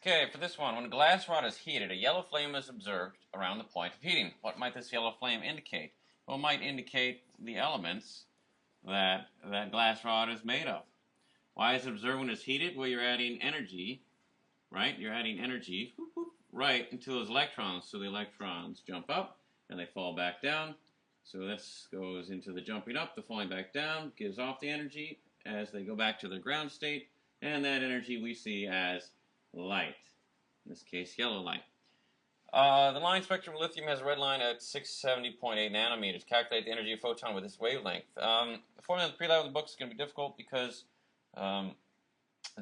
Okay, for this one, when a glass rod is heated, a yellow flame is observed around the point of heating. What might this yellow flame indicate? Well, it might indicate the elements that that glass rod is made of. Why is it observed when it's heated? Well, you're adding energy, right? You're adding energy right into those electrons. So the electrons jump up and they fall back down. So this goes into the jumping up, the falling back down, gives off the energy as they go back to their ground state, and that energy we see as light, in this case yellow light. The line spectrum of lithium has a red line at 670.8 nanometers. Calculate the energy of a photon with this wavelength. The formula in the pre-lab of the book is going to be difficult because the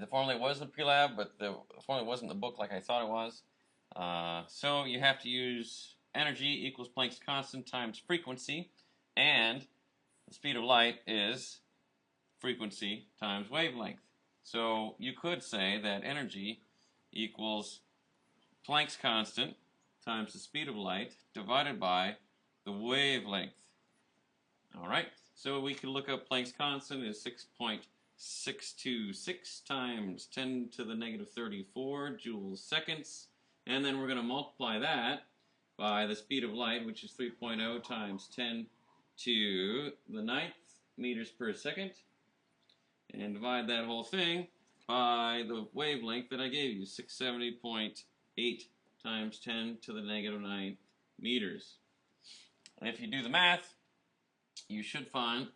formula was in the pre-lab, but the formula wasn't in the book like I thought it was. So you have to use energy equals Planck's constant times frequency, and the speed of light is frequency times wavelength. So you could say that energy equals Planck's constant times the speed of light divided by the wavelength. Alright, so we can look up Planck's constant is 6.626 times 10 to the negative 34 joules seconds, and then we're going to multiply that by the speed of light, which is 3.0 times 10 to the 9th meters per second, and divide that whole thing by the wavelength that I gave you, 670.8 times 10 to the negative 9 meters. And if you do the math, you should find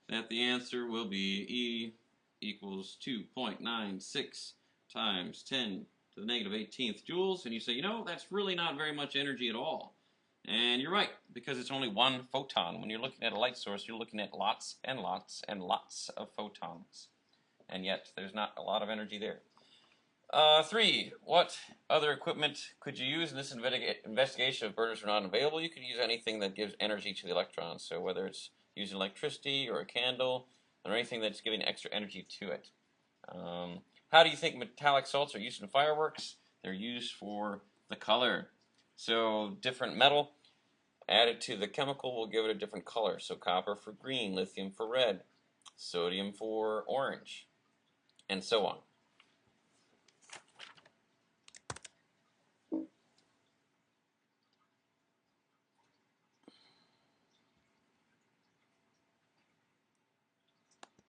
that the answer will be E equals 2.96 times 10 to the negative 18th joules. And you say, you know, that's really not very much energy at all. And you're right, because it's only one photon. When you're looking at a light source, you're looking at lots and lots and lots of photons. And yet, there's not a lot of energy there. 3. What other equipment could you use in this investigation if burners are not available? You could use anything that gives energy to the electrons. So whether it's using electricity or a candle or anything that's giving extra energy to it. How do you think metallic salts are used in fireworks? They're used for the color. So different metal added to the chemical will give it a different color. So copper for green, lithium for red, sodium for orange, and so on.